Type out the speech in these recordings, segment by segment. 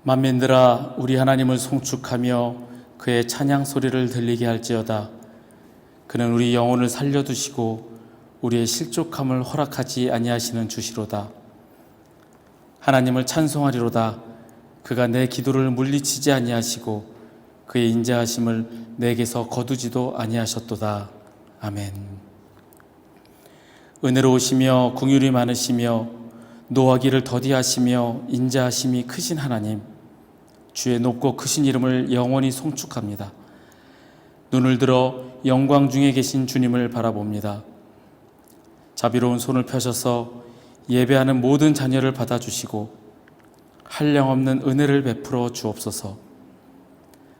만민들아 우리 하나님을 송축하며 그의 찬양 소리를 들리게 할지어다. 그는 우리 영혼을 살려두시고 우리의 실족함을 허락하지 아니하시는 주시로다. 하나님을 찬송하리로다. 그가 내 기도를 물리치지 아니하시고 그의 인자하심을 내게서 거두지도 아니하셨도다. 아멘. 은혜로우시며 긍휼이 많으시며 노하기를 더디하시며 인자하심이 크신 하나님, 주의 높고 크신 이름을 영원히 송축합니다. 눈을 들어 영광 중에 계신 주님을 바라봅니다. 자비로운 손을 펴셔서 예배하는 모든 자녀를 받아주시고 한량없는 은혜를 베풀어 주옵소서.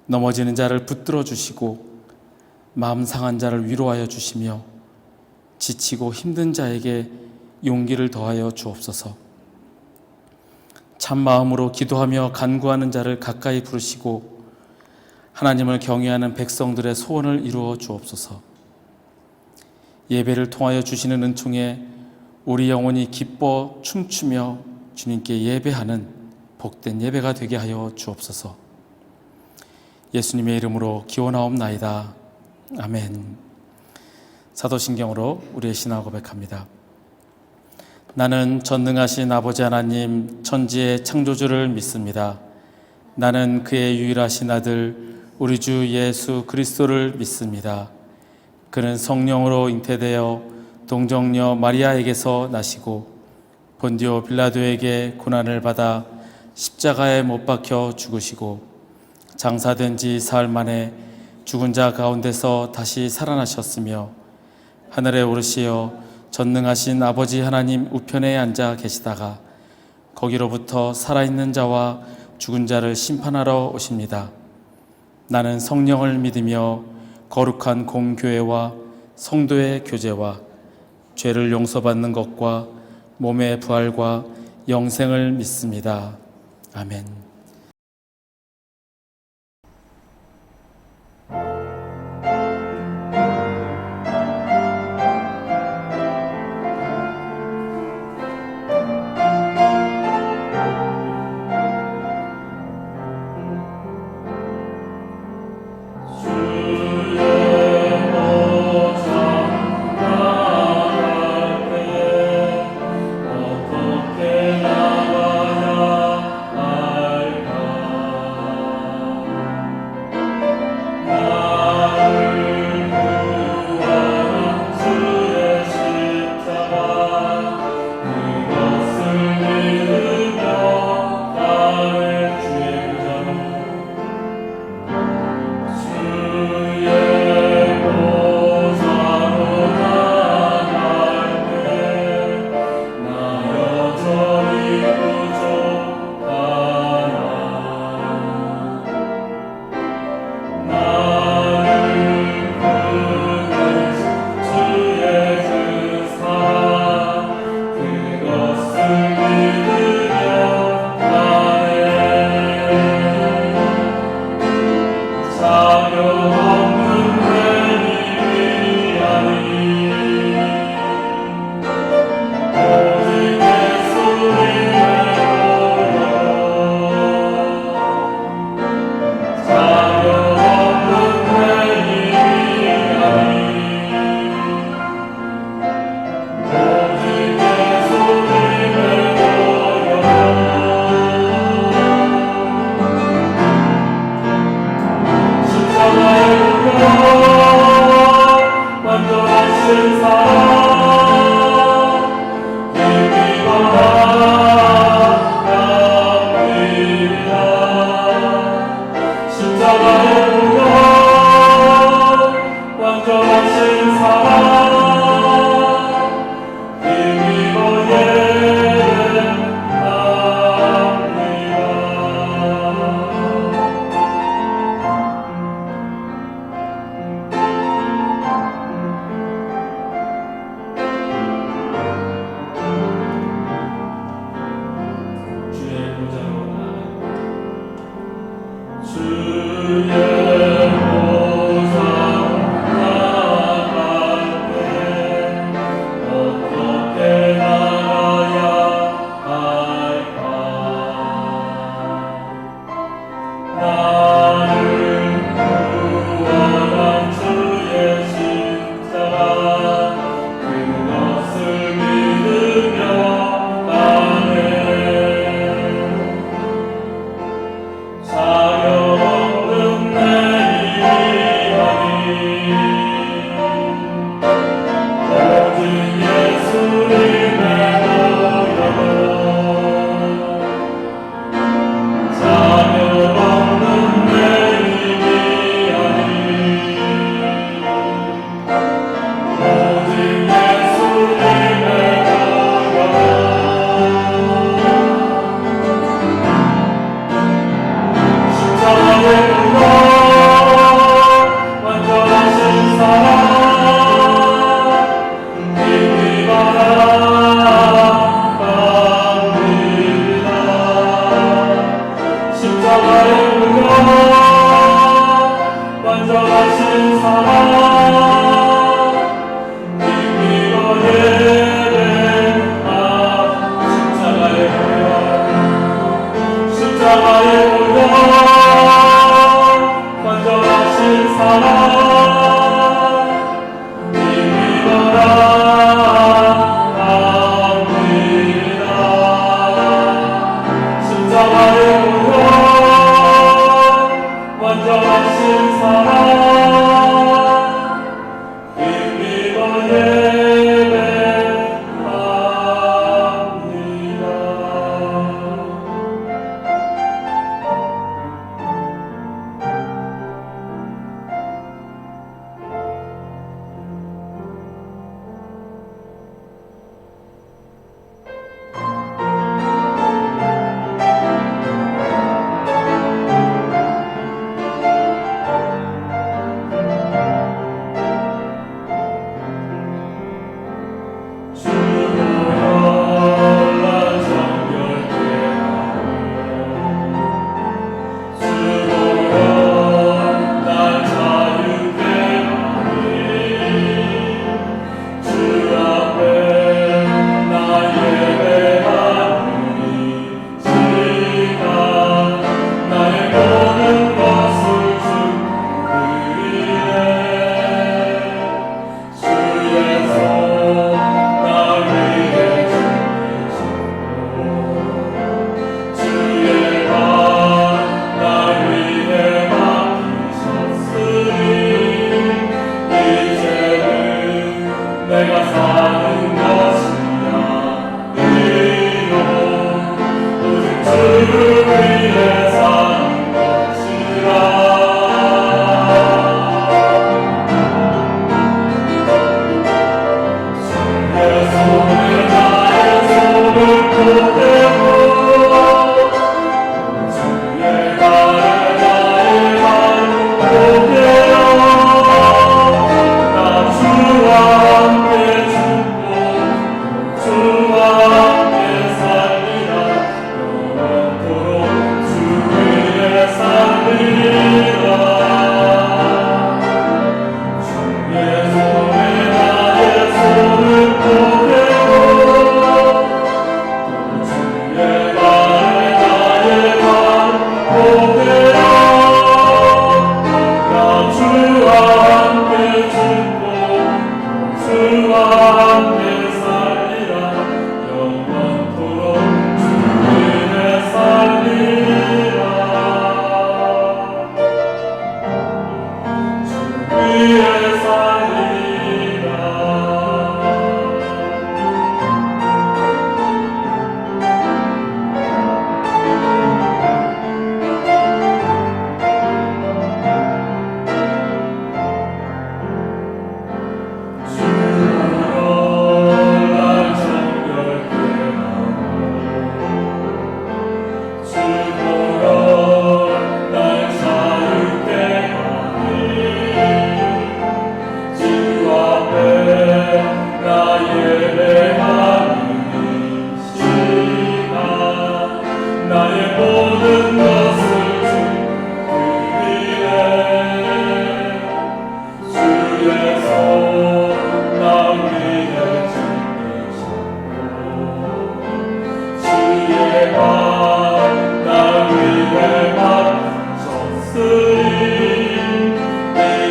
넘어지는 자를 붙들어 주시고 마음 상한 자를 위로하여 주시며 지치고 힘든 자에게 용기를 더하여 주옵소서. 참 마음으로 기도하며 간구하는 자를 가까이 부르시고 하나님을 경외하는 백성들의 소원을 이루어 주옵소서. 예배를 통하여 주시는 은총에 우리 영혼이 기뻐 춤추며 주님께 예배하는 복된 예배가 되게 하여 주옵소서. 예수님의 이름으로 기원하옵나이다. 아멘. 사도신경으로 우리의 신앙 고백합니다. 나는 전능하신 아버지 하나님 천지의 창조주를 믿습니다. 나는 그의 유일하신 아들 우리 주 예수 그리스도를 믿습니다. 그는 성령으로 잉태되어 동정녀 마리아에게서 나시고 본디오 빌라도에게 고난을 받아 십자가에 못 박혀 죽으시고 장사된 지 사흘 만에 죽은 자 가운데서 다시 살아나셨으며 하늘에 오르시어 전능하신 아버지 하나님 우편에 앉아 계시다가 거기로부터 살아있는 자와 죽은 자를 심판하러 오십니다. 나는 성령을 믿으며 거룩한 공교회와 성도의 교제와 죄를 용서받는 것과 몸의 부활과 영생을 믿습니다. 아멘.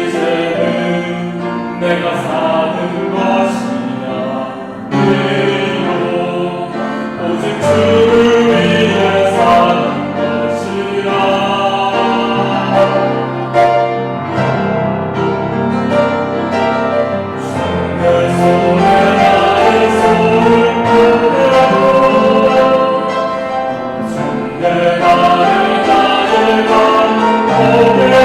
이제는 내가 사는 것이야. 의로 오직 주를 위해 사는 것이야. 내 손에 나의 손을 펴고 내 발에 나의 발 펴고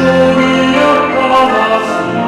우리 역사하시네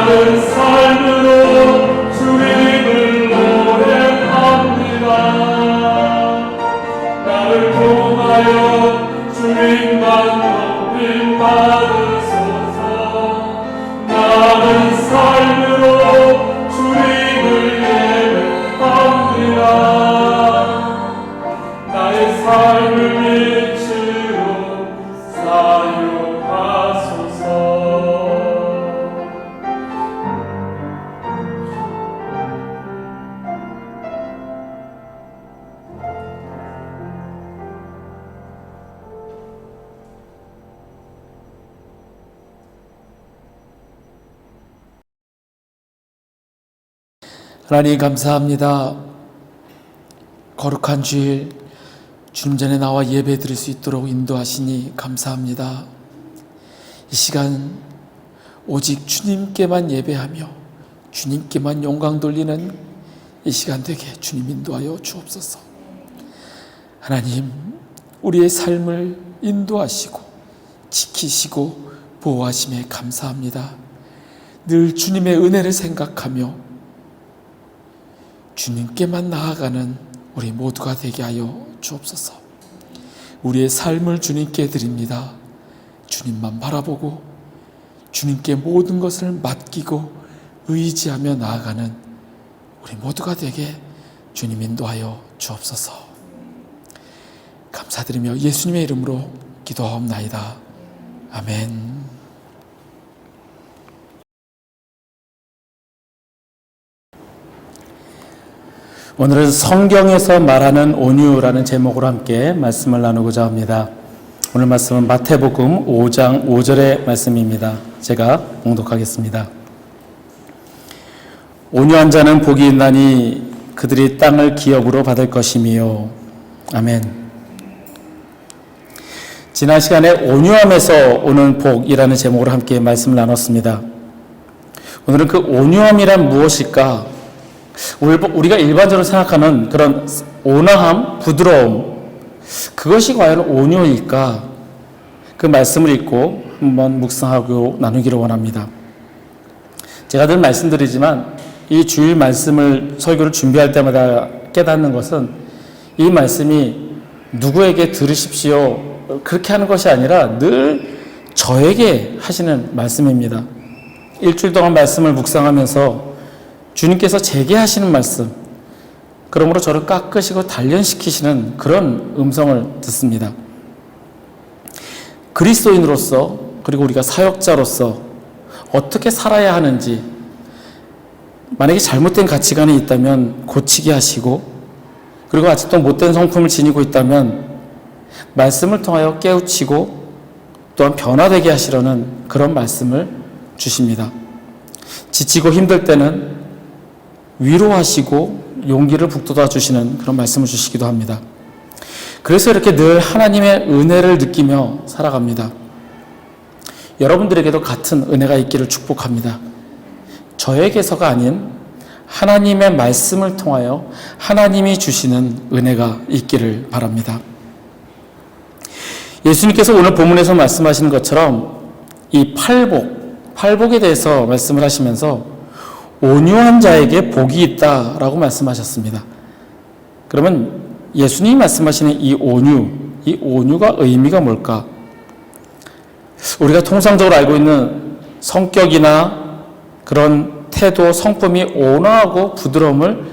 나는 삶으로 주님을 노래합니다. 나를 통하여 주님만 높임 받으소서. 나는 삶으로 주님을 예배합니다. 나의 삶을 빛으로 사용하소서. 하나님 감사합니다. 거룩한 주일 주님 전에 나와 예배 드릴 수 있도록 인도하시니 감사합니다. 이 시간 오직 주님께만 예배하며 주님께만 영광 돌리는 이 시간 되게 주님 인도하여 주옵소서. 하나님, 우리의 삶을 인도하시고 지키시고 보호하심에 감사합니다. 늘 주님의 은혜를 생각하며 주님께만 나아가는 우리 모두가 되게 하여 주옵소서. 우리의 삶을 주님께 드립니다. 주님만 바라보고 주님께 모든 것을 맡기고 의지하며 나아가는 우리 모두가 되게 주님 인도하여 주옵소서. 감사드리며 예수님의 이름으로 기도하옵나이다. 아멘. 오늘은 성경에서 말하는 온유라는 제목으로 함께 말씀을 나누고자 합니다. 오늘 말씀은 마태복음 5장 5절의 말씀입니다. 제가 봉독하겠습니다. 온유한 자는 복이 있나니 그들이 땅을 기업으로 받을 것이미요. 아멘. 지난 시간에 온유함에서 오는 복이라는 제목으로 함께 말씀을 나눴습니다. 오늘은 그 온유함이란 무엇일까? 우리가 일반적으로 생각하는 그런 온화함, 부드러움, 그것이 과연 온유일까? 그 말씀을 읽고 한번 묵상하고 나누기를 원합니다. 제가 늘 말씀드리지만 이 주일 말씀을 설교를 준비할 때마다 깨닫는 것은 이 말씀이 누구에게 들으십시오 그렇게 하는 것이 아니라 늘 저에게 하시는 말씀입니다. 일주일 동안 말씀을 묵상하면서 주님께서 제게 하시는 말씀, 그러므로 저를 깎으시고 단련시키시는 그런 음성을 듣습니다. 그리스도인으로서, 그리고 우리가 사역자로서 어떻게 살아야 하는지, 만약에 잘못된 가치관이 있다면 고치게 하시고, 그리고 아직도 못된 성품을 지니고 있다면 말씀을 통하여 깨우치고 또한 변화되게 하시려는 그런 말씀을 주십니다. 지치고 힘들 때는 위로하시고 용기를 북돋아 주시는 그런 말씀을 주시기도 합니다. 그래서 이렇게 늘 하나님의 은혜를 느끼며 살아갑니다. 여러분들에게도 같은 은혜가 있기를 축복합니다. 저에게서가 아닌 하나님의 말씀을 통하여 하나님이 주시는 은혜가 있기를 바랍니다. 예수님께서 오늘 본문에서 말씀하시는 것처럼 이 팔복에 대해서 말씀을 하시면서 온유한 자에게 복이 있다라고 말씀하셨습니다. 그러면 예수님이 말씀하시는 이 온유가 의미가 뭘까? 우리가 통상적으로 알고 있는 성격이나 그런 태도, 성품이 온화하고 부드러움을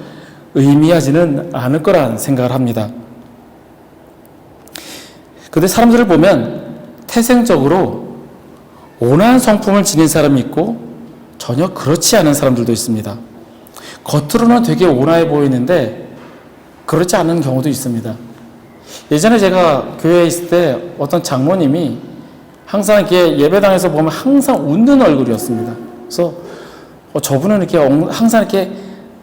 의미하지는 않을 거란 생각을 합니다. 그런데 사람들을 보면 태생적으로 온화한 성품을 지닌 사람이 있고 전혀 그렇지 않은 사람들도 있습니다. 겉으로는 되게 온화해 보이는데 그렇지 않은 경우도 있습니다. 예전에 제가 교회에 있을 때 어떤 장모님이 항상 이렇게 예배당에서 보면 항상 웃는 얼굴이었습니다. 그래서 저분은 이렇게 항상 이렇게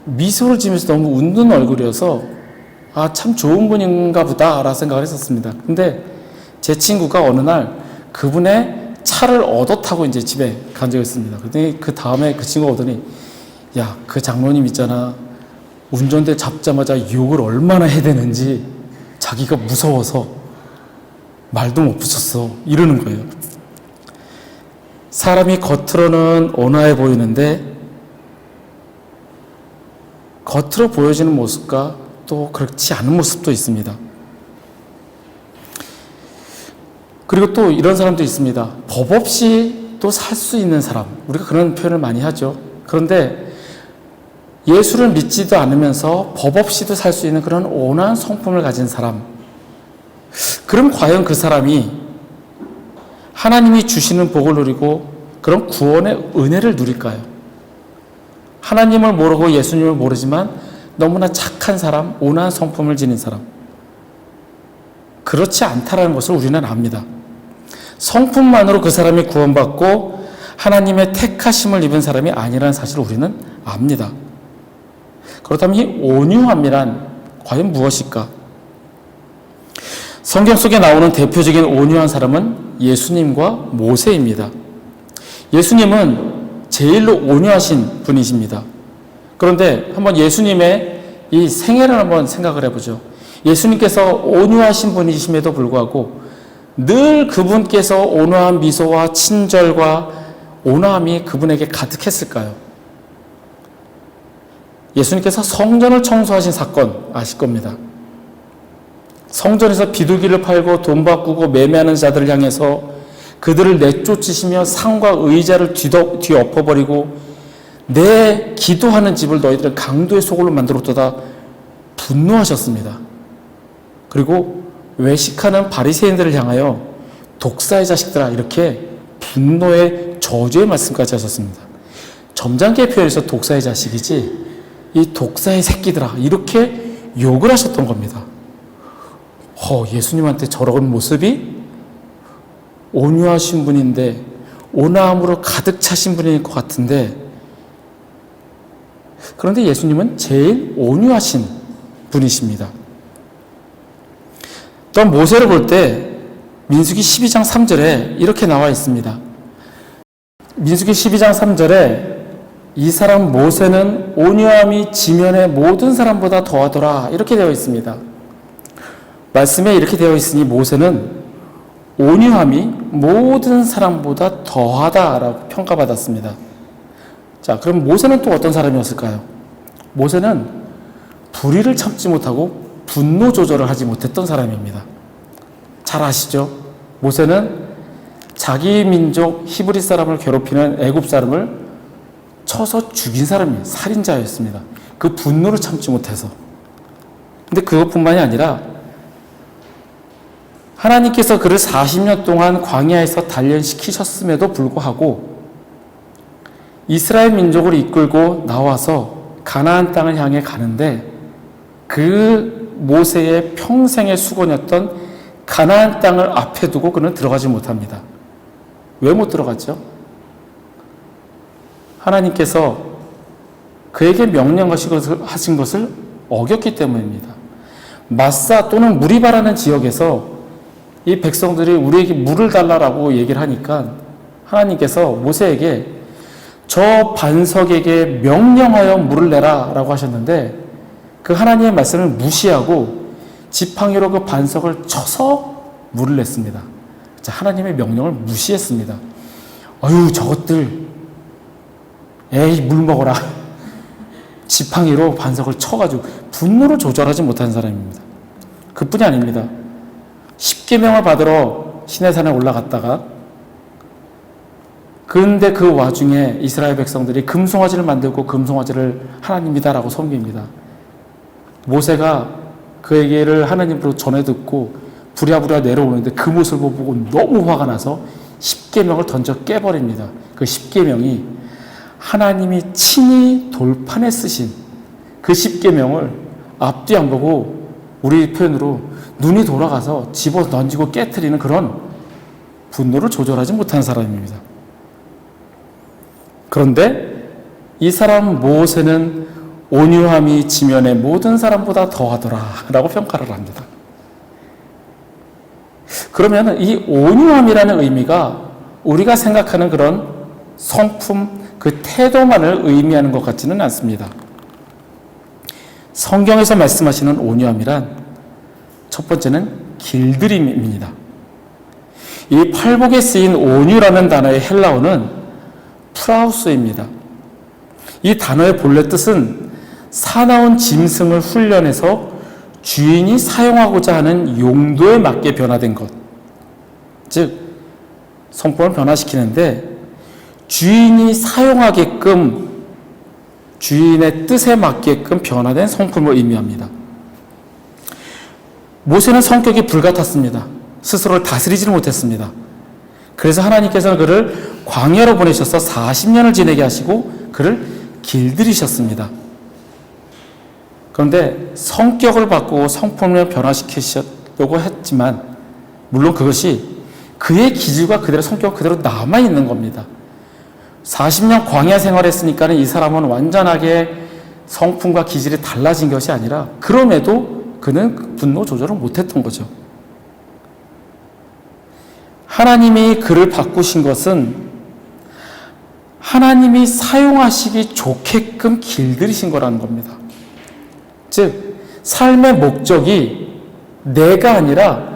미소를 지으면서 너무 웃는 얼굴이어서 참 좋은 분인가 보다라는 생각을 했었습니다. 근데 제 친구가 어느 날 그분의 차를 얻어 타고 이제 집에 간 적이 있습니다. 그랬더니 그 다음에 그 친구가 오더니 야, 그 장로님 있잖아. 운전대 잡자마자 욕을 얼마나 해야 되는지 자기가 무서워서 말도 못 붙였어. 이러는 거예요. 사람이 겉으로는 온화해 보이는데 겉으로 보여지는 모습과 또 그렇지 않은 모습도 있습니다. 그리고 또 이런 사람도 있습니다. 법 없이 또 살 수 있는 사람. 우리가 그런 표현을 많이 하죠. 그런데 예수를 믿지도 않으면서 법 없이도 살 수 있는 그런 온화한 성품을 가진 사람. 그럼 과연 그 사람이 하나님이 주시는 복을 누리고 그런 구원의 은혜를 누릴까요? 하나님을 모르고 예수님을 모르지만 너무나 착한 사람, 온화한 성품을 지닌 사람. 그렇지 않다라는 것을 우리는 압니다. 성품만으로 그 사람이 구원받고 하나님의 택하심을 입은 사람이 아니라는 사실을 우리는 압니다. 그렇다면 이 온유함이란 과연 무엇일까? 성경 속에 나오는 대표적인 온유한 사람은 예수님과 모세입니다. 예수님은 제일로 온유하신 분이십니다. 그런데 한번 예수님의 이 생애를 한번 생각을 해보죠. 예수님께서 온유하신 분이심에도 불구하고 늘 그분께서 온화한 미소와 친절과 온화함이 그분에게 가득했을까요? 예수님께서 성전을 청소하신 사건 아실 겁니다. 성전에서 비둘기를 팔고 돈 바꾸고 매매하는 자들을 향해서 그들을 내쫓으시며 상과 의자를 뒤엎어버리고 내 기도하는 집을 너희들은 강도의 소굴로 만들었도다 분노하셨습니다. 그리고 외식하는 바리새인들을 향하여 독사의 자식들아 이렇게 분노의 저주의 말씀까지 하셨습니다. 점잖게 표현해서 독사의 자식이지 이 독사의 새끼들아 이렇게 욕을 하셨던 겁니다. 예수님한테 저런 모습이 온유하신 분인데 온화함으로 가득 차신 분일 것 같은데 그런데 예수님은 제일 온유하신 분이십니다. 또 모세를 볼 때 민수기 12장 3절에 이렇게 나와 있습니다. 민수기 12장 3절에 이 사람 모세는 온유함이 지면의 모든 사람보다 더하더라 이렇게 되어 있습니다. 말씀에 이렇게 되어 있으니 모세는 온유함이 모든 사람보다 더하다라고 평가받았습니다. 자, 그럼 모세는 또 어떤 사람이었을까요? 모세는 불의를 참지 못하고 분노 조절을 하지 못했던 사람입니다. 잘 아시죠? 모세는 자기 민족 히브리 사람을 괴롭히는 애굽 사람을 쳐서 죽인 사람이 살인자였습니다. 그 분노를 참지 못해서. 근데 그것뿐만이 아니라 하나님께서 그를 40년 동안 광야에서 단련시키셨음에도 불구하고 이스라엘 민족을 이끌고 나와서 가나안 땅을 향해 가는데 그 모세의 평생의 수고였던 가나안 땅을 앞에 두고 그는 들어가지 못합니다. 왜 못 들어갔죠? 하나님께서 그에게 명령하신 것을 어겼기 때문입니다. 마사 또는 물이 바라는 지역에서 이 백성들이 우리에게 물을 달라라고 얘기를 하니까 하나님께서 모세에게 저 반석에게 명령하여 물을 내라 라고 하셨는데 그 하나님의 말씀을 무시하고 지팡이로 그 반석을 쳐서 물을 냈습니다. 자, 하나님의 명령을 무시했습니다. 어휴 저것들 에이 물 먹어라. 지팡이로 반석을 쳐가지고 분노를 조절하지 못한 사람입니다. 그뿐이 아닙니다. 십계명을 받으러 시내산에 올라갔다가 그런데 그 와중에 이스라엘 백성들이 금송아지를 만들고 금송아지를 하나님이다라고 섬깁니다. 모세가 그에게를 하나님으로 전해 듣고 부랴부랴 내려오는데 그 모습을 보고 너무 화가 나서 십계명을 던져 깨버립니다. 그 십계명이 하나님이 친히 돌판에 쓰신 그 십계명을 앞뒤 안 보고 우리 표현으로 눈이 돌아가서 집어 던지고 깨트리는 그런 분노를 조절하지 못한 사람입니다. 그런데 이 사람 모세는 온유함이 지면의 모든 사람보다 더하더라 라고 평가를 합니다. 그러면 이 온유함이라는 의미가 우리가 생각하는 그런 성품, 그 태도만을 의미하는 것 같지는 않습니다. 성경에서 말씀하시는 온유함이란 첫 번째는 길들임입니다. 이 팔복에 쓰인 온유라는 단어의 헬라어는 프라우스입니다. 이 단어의 본래 뜻은 사나운 짐승을 훈련해서 주인이 사용하고자 하는 용도에 맞게 변화된 것. 즉, 성품을 변화시키는데 주인이 사용하게끔 주인의 뜻에 맞게끔 변화된 성품을 의미합니다. 모세는 성격이 불같았습니다. 스스로를 다스리지를 못했습니다. 그래서 하나님께서는 그를 광야로 보내셔서 40년을 지내게 하시고 그를 길들이셨습니다. 그런데 성격을 바꾸고 성품을 변화시키려고 했지만 물론 그것이 그의 기질과 그대로 성격 그대로 남아있는 겁니다. 40년 광야 생활했으니까 이 사람은 완전하게 성품과 기질이 달라진 것이 아니라 그럼에도 그는 분노 조절을 못했던 거죠. 하나님이 그를 바꾸신 것은 하나님이 사용하시기 좋게끔 길들이신 거라는 겁니다. 즉, 삶의 목적이 내가 아니라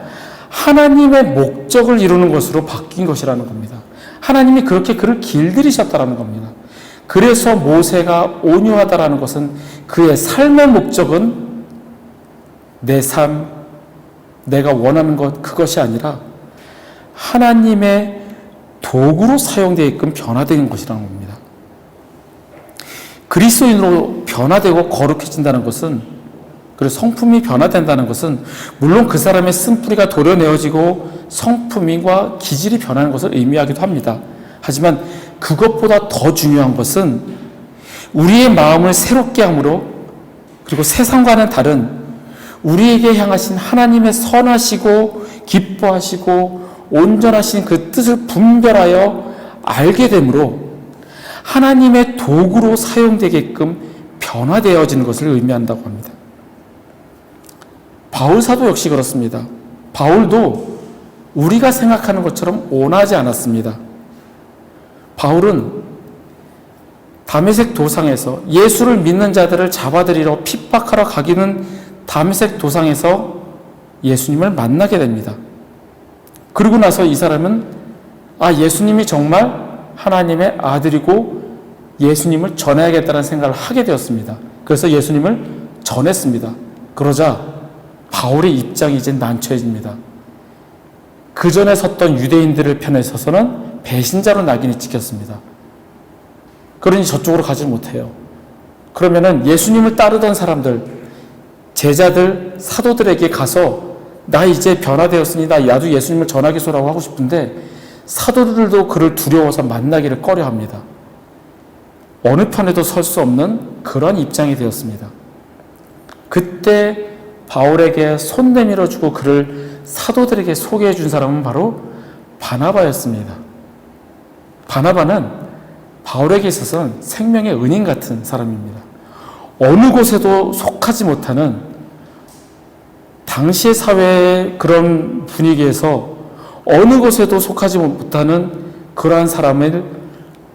하나님의 목적을 이루는 것으로 바뀐 것이라는 겁니다. 하나님이 그렇게 그를 길들이셨다는 겁니다. 그래서 모세가 온유하다라는 것은 그의 삶의 목적은 내 삶, 내가 원하는 것, 그것이 아니라 하나님의 도구로 사용되게끔 변화되는 것이라는 겁니다. 그리스도인으로 변화되고 거룩해진다는 것은, 그리고 성품이 변화된다는 것은 물론 그 사람의 쓴뿌리가 도려내어지고 성품과 기질이 변하는 것을 의미하기도 합니다. 하지만 그것보다 더 중요한 것은 우리의 마음을 새롭게 함으로, 그리고 세상과는 다른 우리에게 향하신 하나님의 선하시고 기뻐하시고 온전하신 그 뜻을 분별하여 알게 되므로 하나님의 도구로 사용되게끔 변화되어지는 것을 의미한다고 합니다. 바울 사도 역시 그렇습니다. 바울도 우리가 생각하는 것처럼 온화하지 않았습니다. 바울은 다메섹 도상에서 예수를 믿는 자들을 잡아들이러 핍박하러 가기는 다메섹 도상에서 예수님을 만나게 됩니다. 그리고 나서 이 사람은 예수님이 정말 하나님의 아들이고 예수님을 전해야겠다는 생각을 하게 되었습니다. 그래서 예수님을 전했습니다. 그러자 바울의 입장이 이제 난처해집니다. 그 전에 섰던 유대인들의 편에 서서는 배신자로 낙인이 찍혔습니다. 그러니 저쪽으로 가지 못해요. 그러면은 예수님을 따르던 사람들, 제자들, 사도들에게 가서 나 이제 변화되었으니 나도 예수님을 전하겠소라고 하고 싶은데 사도들도 그를 두려워서 만나기를 꺼려합니다. 어느 편에도 설 수 없는 그런 입장이 되었습니다. 그때 바울에게 손 내밀어주고 그를 사도들에게 소개해 준 사람은 바로 바나바였습니다. 바나바는 바울에게 있어서는 생명의 은인 같은 사람입니다. 어느 곳에도 속하지 못하는, 당시의 사회의 그런 분위기에서 어느 곳에도 속하지 못하는 그러한 사람을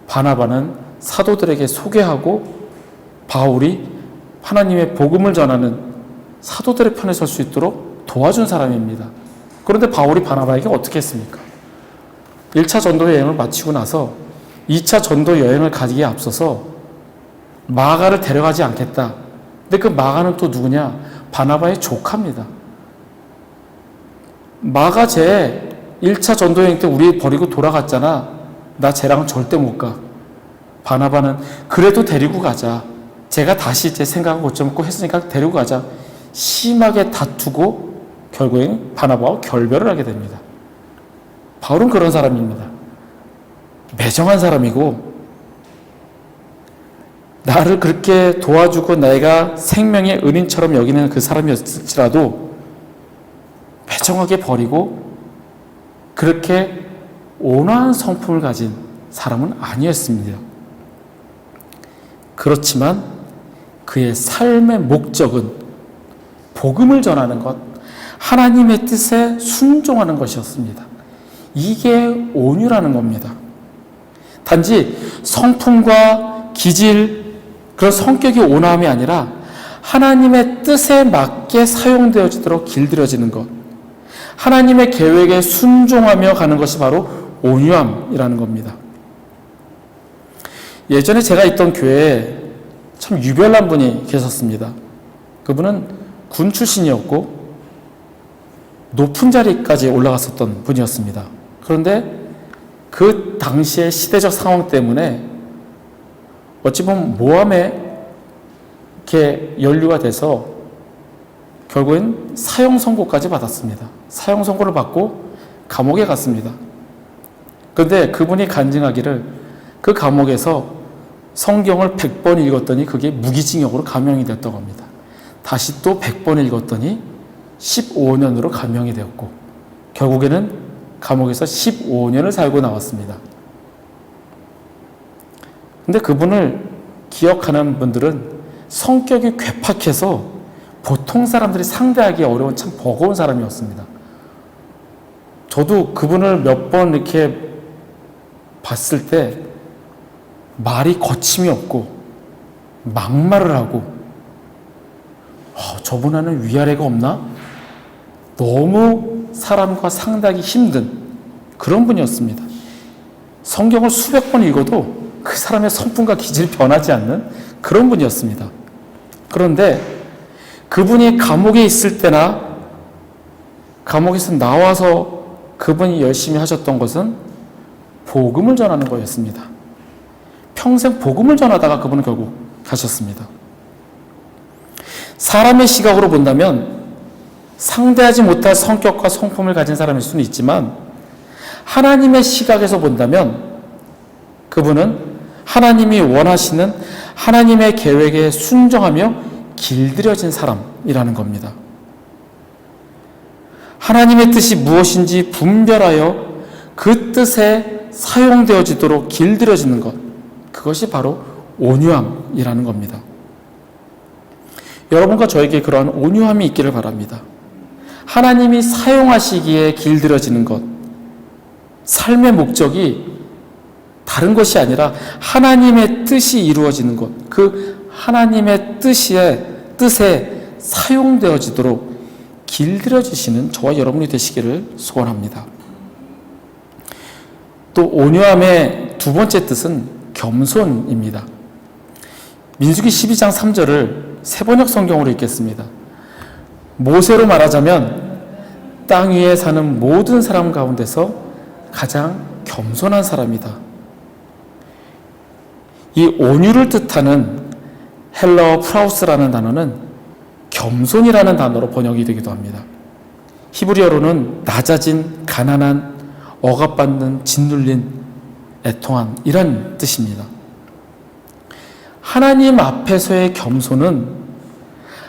바나바는 사도들에게 소개하고 바울이 하나님의 복음을 전하는 사도들의 편에 설 수 있도록 도와준 사람입니다. 그런데 바울이 바나바에게 어떻게 했습니까? 1차 전도 여행을 마치고 나서 2차 전도 여행을 가기에 앞서서 마가를 데려가지 않겠다. 근데 그 마가는 또 누구냐? 바나바의 조카입니다. 마가 쟤 1차 전도 여행 때 우리 버리고 돌아갔잖아. 나 쟤랑은 절대 못 가. 바나바는 그래도 데리고 가자. 제가 다시 제 생각을 고쳐먹고 했으니까 데리고 가자. 심하게 다투고 결국엔 바나바와 결별을 하게 됩니다. 바울은 그런 사람입니다. 매정한 사람이고 나를 그렇게 도와주고 내가 생명의 은인처럼 여기는 그 사람이었을지라도 매정하게 버리고 그렇게 온화한 성품을 가진 사람은 아니었습니다. 그렇지만 그의 삶의 목적은 복음을 전하는 것, 하나님의 뜻에 순종하는 것이었습니다. 이게 온유라는 겁니다. 단지 성품과 기질, 그런 성격이 온화함이 아니라 하나님의 뜻에 맞게 사용되어지도록 길들여지는 것, 하나님의 계획에 순종하며 가는 것이 바로 온유함이라는 겁니다. 예전에 제가 있던 교회에 참 유별난 분이 계셨습니다. 그분은 군 출신이었고 높은 자리까지 올라갔었던 분이었습니다. 그런데 그 당시의 시대적 상황 때문에 어찌 보면 모함에 이렇게 연루가 돼서 결국엔 사형 선고까지 받았습니다. 사형 선고를 받고 감옥에 갔습니다. 그런데 그분이 간증하기를 그 감옥에서 성경을 100번 읽었더니 그게 무기징역으로 감형이 됐다고 합니다. 다시 또 100번 읽었더니 15년으로 감형이 되었고 결국에는 감옥에서 15년을 살고 나왔습니다. 근데 그분을 기억하는 분들은 성격이 괴팍해서 보통 사람들이 상대하기 어려운 참 버거운 사람이었습니다. 저도 그분을 몇 번 이렇게 봤을 때 말이 거침이 없고 막말을 하고 저분 안에 위아래가 없나? 너무 사람과 상대하기 힘든 그런 분이었습니다. 성경을 수백 번 읽어도 그 사람의 성품과 기질이 변하지 않는 그런 분이었습니다. 그런데 그분이 감옥에 있을 때나 감옥에서 나와서 그분이 열심히 하셨던 것은 복음을 전하는 거였습니다. 평생 복음을 전하다가 그분은 결국 가셨습니다. 사람의 시각으로 본다면 상대하지 못할 성격과 성품을 가진 사람일 수는 있지만 하나님의 시각에서 본다면 그분은 하나님이 원하시는 하나님의 계획에 순종하며 길들여진 사람이라는 겁니다. 하나님의 뜻이 무엇인지 분별하여 그 뜻에 사용되어지도록 길들여지는 것, 그것이 바로 온유함이라는 겁니다. 여러분과 저에게 그러한 온유함이 있기를 바랍니다. 하나님이 사용하시기에 길들여지는 것, 삶의 목적이 다른 것이 아니라 하나님의 뜻이 이루어지는 것, 그 하나님의 뜻에 사용되어지도록 길들여지시는 저와 여러분이 되시기를 소원합니다. 또 온유함의 두 번째 뜻은 겸손입니다. 민수기 12장 3절을 세번역 성경으로 읽겠습니다. 모세로 말하자면 땅 위에 사는 모든 사람 가운데서 가장 겸손한 사람이다. 이 온유를 뜻하는 헬라어 프라우스라는 단어는 겸손이라는 단어로 번역이 되기도 합니다. 히브리어로는 낮아진, 가난한, 억압받는, 짓눌린, 애통한 이런 뜻입니다. 하나님 앞에서의 겸손은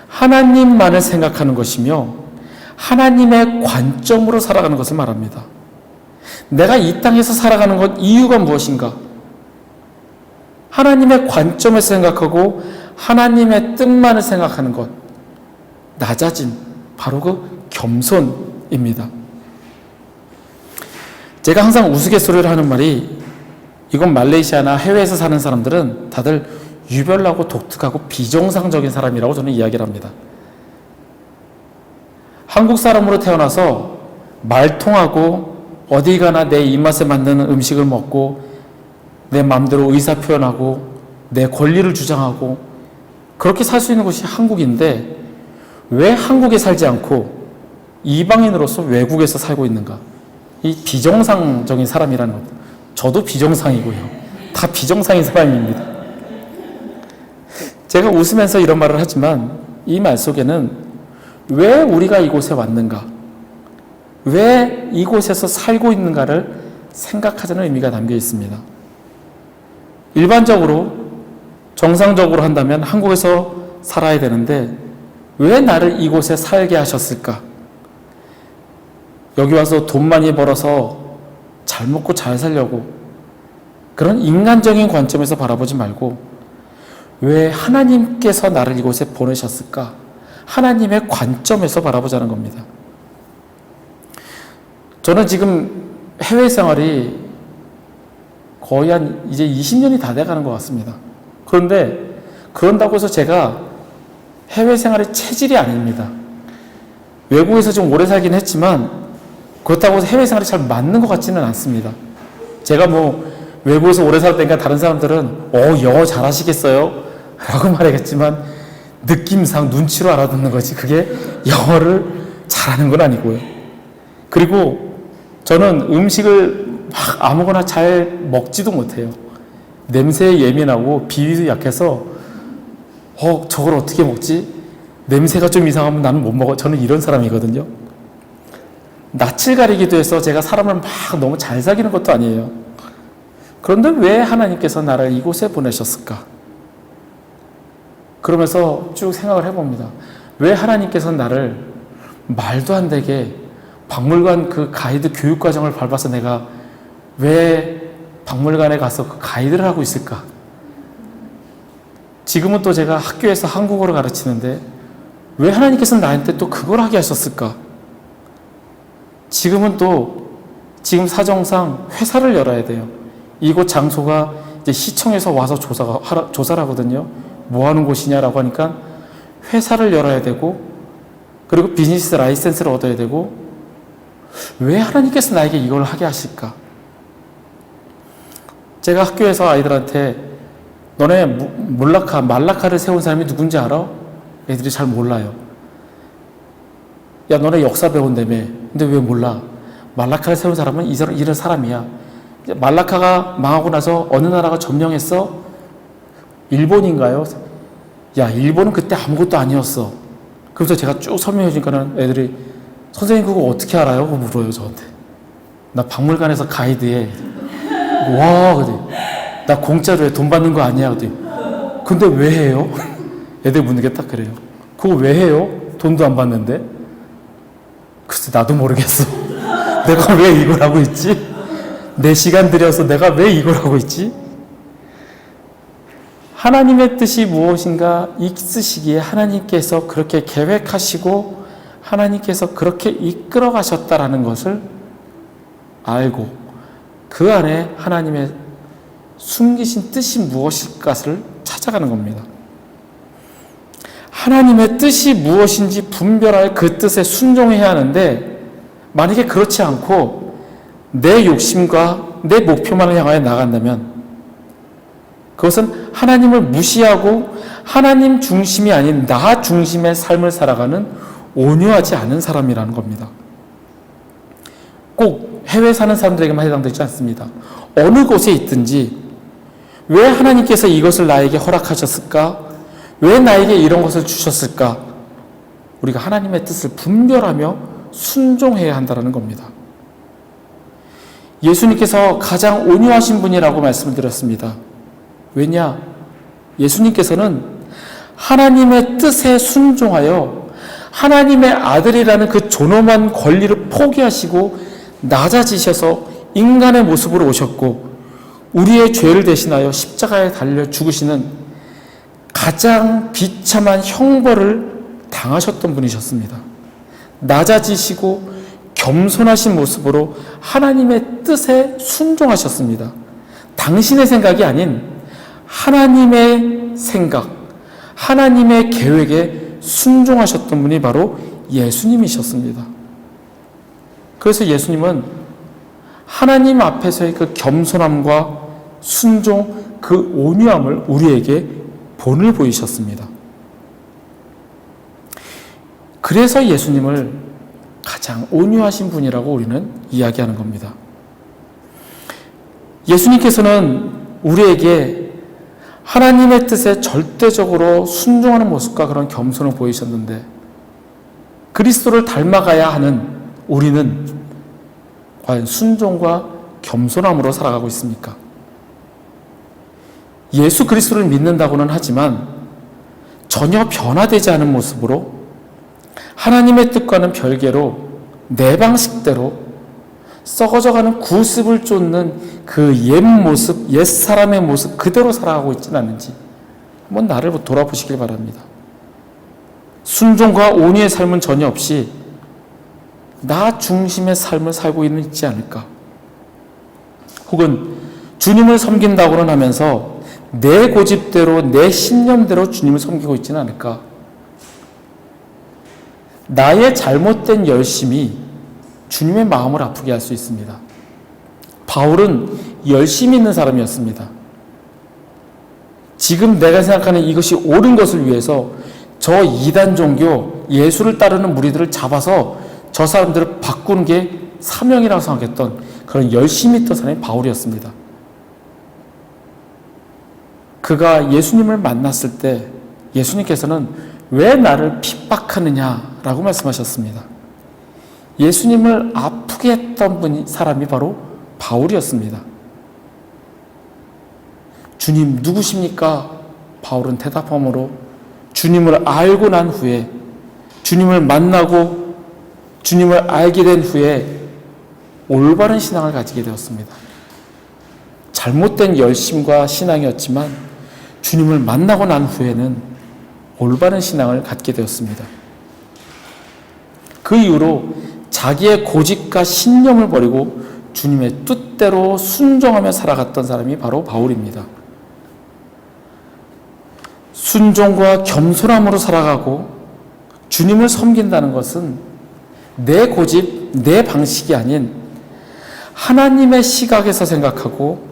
하나님만을 생각하는 것이며 하나님의 관점으로 살아가는 것을 말합니다. 내가 이 땅에서 살아가는 것 이유가 무엇인가? 하나님의 관점에서 생각하고 하나님의 뜻만을 생각하는 것, 낮아진, 바로 그 겸손입니다. 제가 항상 우스갯소리를 하는 말이, 이건 말레이시아나 해외에서 사는 사람들은 다들 유별나고 독특하고 비정상적인 사람이라고 저는 이야기를 합니다. 한국 사람으로 태어나서 말통하고 어디 가나 내 입맛에 맞는 음식을 먹고 내 마음대로 의사 표현하고 내 권리를 주장하고 그렇게 살 수 있는 곳이 한국인데 왜 한국에 살지 않고 이방인으로서 외국에서 살고 있는가? 이 비정상적인 사람이라는 것. 저도 비정상이고요. 다 비정상인 사람입니다. 제가 웃으면서 이런 말을 하지만 이 말 속에는 왜 우리가 이곳에 왔는가? 왜 이곳에서 살고 있는가를 생각하자는 의미가 담겨 있습니다. 일반적으로 정상적으로 한다면 한국에서 살아야 되는데 왜 나를 이곳에 살게 하셨을까? 여기 와서 돈 많이 벌어서 잘 먹고 잘 살려고 그런 인간적인 관점에서 바라보지 말고 왜 하나님께서 나를 이곳에 보내셨을까? 하나님의 관점에서 바라보자는 겁니다. 저는 지금 해외 생활이 거의 한 이제 20년이 다 돼가는 것 같습니다. 그런데 그런다고 해서 제가 해외 생활의 체질이 아닙니다. 외국에서 좀 오래 살긴 했지만 그렇다고 해서 해외 생활이 잘 맞는 것 같지는 않습니다. 제가 뭐 외국에서 오래 살았다니까 다른 사람들은 영어 잘하시겠어요? 라고 말하겠지만 느낌상 눈치로 알아듣는 거지 그게 영어를 잘하는 건 아니고요. 그리고 저는 음식을 막 아무거나 잘 먹지도 못해요. 냄새에 예민하고 비위도 약해서 저걸 어떻게 먹지? 냄새가 좀 이상하면 나는 못 먹어. 저는 이런 사람이거든요. 낯을 가리기도 해서 제가 사람을 막 너무 잘 사귀는 것도 아니에요. 그런데 왜 하나님께서 나를 이곳에 보내셨을까? 그러면서 쭉 생각을 해봅니다. 왜 하나님께서 나를 말도 안 되게 박물관 그 가이드 교육과정을 밟아서 내가 왜 박물관에 가서 그 가이드를 하고 있을까? 지금은 또 제가 학교에서 한국어를 가르치는데 왜 하나님께서 나한테 또 그걸 하게 하셨을까? 지금은 지금 사정상 회사를 열어야 돼요. 이곳 장소가 이제 시청에서 와서 조사를 하거든요. 뭐 하는 곳이냐라고 하니까 회사를 열어야 되고, 그리고 비즈니스 라이센스를 얻어야 되고, 왜 하나님께서 나에게 이걸 하게 하실까? 제가 학교에서 아이들한테 너네 말라카를 세운 사람이 누군지 알아? 애들이 잘 몰라요. 야, 너네 역사 배운다며. 근데 왜 몰라? 말라카를 세운 사람은 이런 사람이야. 말라카가 망하고 나서 어느 나라가 점령했어? 일본인가요? 야, 일본은 그때 아무것도 아니었어. 그래서 제가 쭉 설명해 주니까는 애들이 선생님 그거 어떻게 알아요? 그거 물어요, 저한테. 나 박물관에서 가이드해. 와, 그래. 나 공짜로 해. 돈 받는 거 아니야. 그래. 근데 왜 해요? 애들 묻는 게 딱 그래요. 그거 왜 해요? 돈도 안 받는데? 글쎄, 나도 모르겠어. 내가 왜 이걸 하고 있지? 내 시간 들여서 내가 왜 이걸 하고 있지? 하나님의 뜻이 무엇인가 있으시기에 하나님께서 그렇게 계획하시고 하나님께서 그렇게 이끌어 가셨다라는 것을 알고 그 안에 하나님의 숨기신 뜻이 무엇일까를 찾아가는 겁니다. 하나님의 뜻이 무엇인지 분별할 그 뜻에 순종해야 하는데, 만약에 그렇지 않고 내 욕심과 내 목표만을 향하여 나간다면 그것은 하나님을 무시하고 하나님 중심이 아닌 나 중심의 삶을 살아가는 온유하지 않은 사람이라는 겁니다. 꼭 해외 사는 사람들에게만 해당되지 않습니다. 어느 곳에 있든지 왜 하나님께서 이것을 나에게 허락하셨을까? 왜 나에게 이런 것을 주셨을까? 우리가 하나님의 뜻을 분별하며 순종해야 한다는 겁니다. 예수님께서 가장 온유하신 분이라고 말씀을 드렸습니다. 왜냐? 예수님께서는 하나님의 뜻에 순종하여 하나님의 아들이라는 그 존엄한 권리를 포기하시고 낮아지셔서 인간의 모습으로 오셨고 우리의 죄를 대신하여 십자가에 달려 죽으시는 가장 비참한 형벌을 당하셨던 분이셨습니다. 낮아지시고 겸손하신 모습으로 하나님의 뜻에 순종하셨습니다. 당신의 생각이 아닌 하나님의 생각, 하나님의 계획에 순종하셨던 분이 바로 예수님이셨습니다. 그래서 예수님은 하나님 앞에서의 그 겸손함과 순종, 그 온유함을 우리에게 본을 보이셨습니다. 그래서 예수님을 가장 온유하신 분이라고 우리는 이야기하는 겁니다. 예수님께서는 우리에게 하나님의 뜻에 절대적으로 순종하는 모습과 그런 겸손을 보이셨는데 그리스도를 닮아가야 하는 우리는 과연 순종과 겸손함으로 살아가고 있습니까? 예수 그리스도를 믿는다고는 하지만 전혀 변화되지 않은 모습으로 하나님의 뜻과는 별개로 내 방식대로 썩어져가는 구습을 쫓는 그 옛 모습, 옛 사람의 모습 그대로 살아가고 있지는 않는지 한번 나를 돌아보시길 바랍니다. 순종과 온유의 삶은 전혀 없이 나 중심의 삶을 살고 있지 않을까? 혹은 주님을 섬긴다고는 하면서 내 고집대로 내 신념대로 주님을 섬기고 있지는 않을까? 나의 잘못된 열심이 주님의 마음을 아프게 할 수 있습니다. 바울은 열심히 있는 사람이었습니다. 지금 내가 생각하는 이것이 옳은 것을 위해서 저 이단 종교, 예수를 따르는 무리들을 잡아서 저 사람들을 바꾸는 게 사명이라고 생각했던 그런 열심히 있던 사람이 바울이었습니다. 그가 예수님을 만났을 때 예수님께서는 왜 나를 핍박하느냐라고 말씀하셨습니다. 예수님을 아프게 했던 사람이 바로 바울이었습니다. 주님 누구십니까? 바울은 대답함으로 주님을 알고 난 후에, 주님을 만나고 주님을 알게 된 후에 올바른 신앙을 가지게 되었습니다. 잘못된 열심과 신앙이었지만 주님을 만나고 난 후에는 올바른 신앙을 갖게 되었습니다. 그 이후로 자기의 고집과 신념을 버리고 주님의 뜻대로 순종하며 살아갔던 사람이 바로 바울입니다. 순종과 겸손함으로 살아가고 주님을 섬긴다는 것은 내 고집, 내 방식이 아닌 하나님의 시각에서 생각하고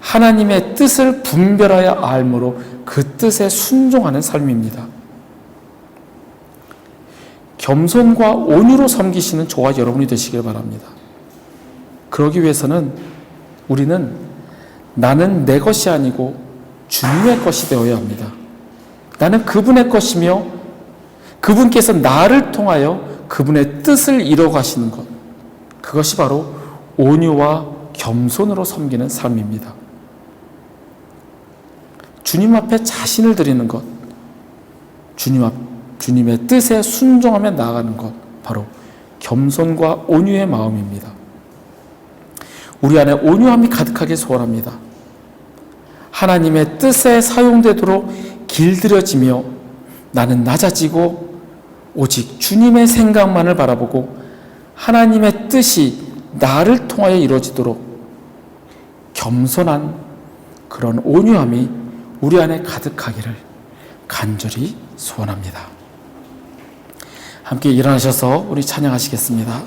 하나님의 뜻을 분별하여 알므로 그 뜻에 순종하는 삶입니다. 겸손과 온유로 섬기시는 저와 여러분이 되시길 바랍니다. 그러기 위해서는 우리는 나는 내 것이 아니고 주님의 것이 되어야 합니다. 나는 그분의 것이며 그분께서 나를 통하여 그분의 뜻을 이루어 가시는 것, 그것이 바로 온유와 겸손으로 섬기는 삶입니다. 주님 앞에 자신을 드리는 것, 주님의 뜻에 순종하며 나아가는 것, 바로 겸손과 온유의 마음입니다. 우리 안에 온유함이 가득하게 소원합니다. 하나님의 뜻에 사용되도록 길들여지며 나는 낮아지고 오직 주님의 생각만을 바라보고 하나님의 뜻이 나를 통하여 이루어지도록 겸손한 그런 온유함이 우리 안에 가득하기를 간절히 소원합니다. 함께 일어나셔서 우리 찬양하시겠습니다.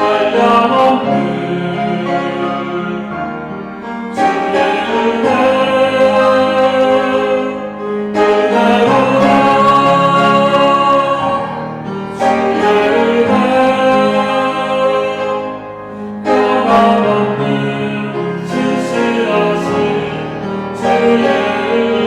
한량없는 주의 은혜로다 주의 은혜 변함없는 신실하신 주의 은혜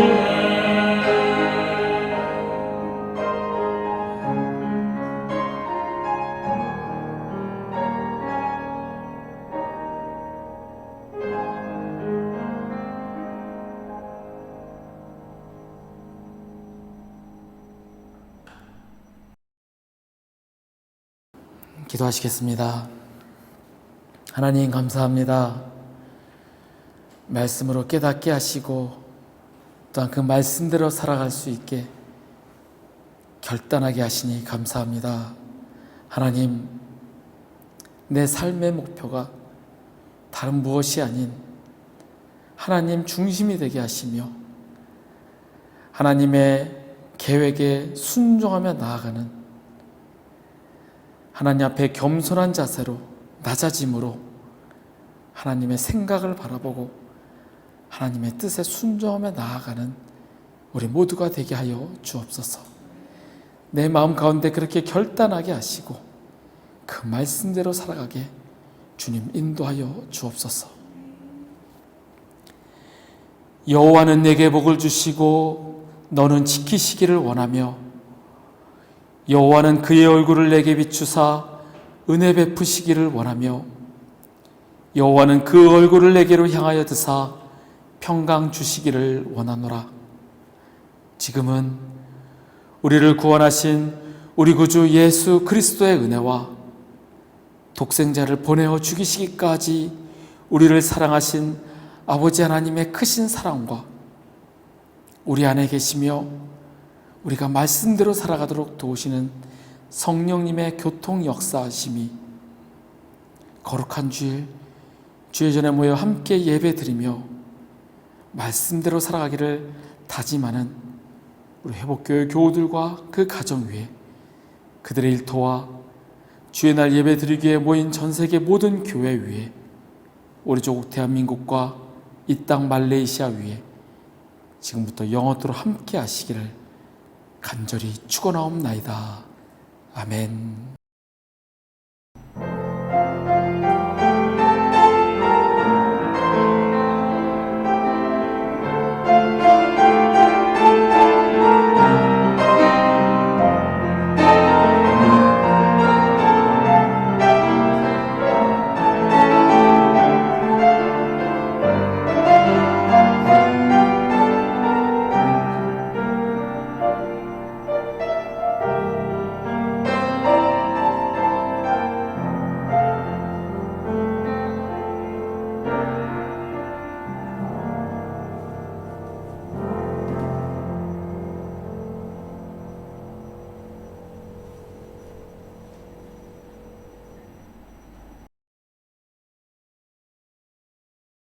기도하시겠습니다. 하나님 감사합니다. 말씀으로 깨닫게 하시고 또한 그 말씀대로 살아갈 수 있게 결단하게 하시니 감사합니다. 하나님, 내 삶의 목표가 다른 무엇이 아닌 하나님 중심이 되게 하시며 하나님의 계획에 순종하며 나아가는 하나님 앞에 겸손한 자세로 낮아짐으로 하나님의 생각을 바라보고 하나님의 뜻에 순종하며 나아가는 우리 모두가 되게 하여 주옵소서. 내 마음 가운데 그렇게 결단하게 하시고 그 말씀대로 살아가게 주님 인도하여 주옵소서. 여호와는 내게 복을 주시고 너는 지키시기를 원하며 여호와는 그의 얼굴을 내게 비추사 은혜 베푸시기를 원하며 여호와는 그 얼굴을 내게로 향하여 드사 평강 주시기를 원하노라. 지금은 우리를 구원하신 우리 구주 예수 그리스도의 은혜와 독생자를 보내어 죽이시기까지 우리를 사랑하신 아버지 하나님의 크신 사랑과 우리 안에 계시며 우리가 말씀대로 살아가도록 도우시는 성령님의 교통 역사하심이 거룩한 주일 주의 전에 모여 함께 예배드리며 말씀대로 살아가기를 다짐하는 우리 회복교회 교우들과 그 가정 위에 그들의 일터와 주의 날 예배드리기에 모인 전세계 모든 교회 위에 우리 조국 대한민국과 이 땅 말레이시아 위에 지금부터 영원토록 함께 하시기를 간절히 축원하옵나이다. 아멘.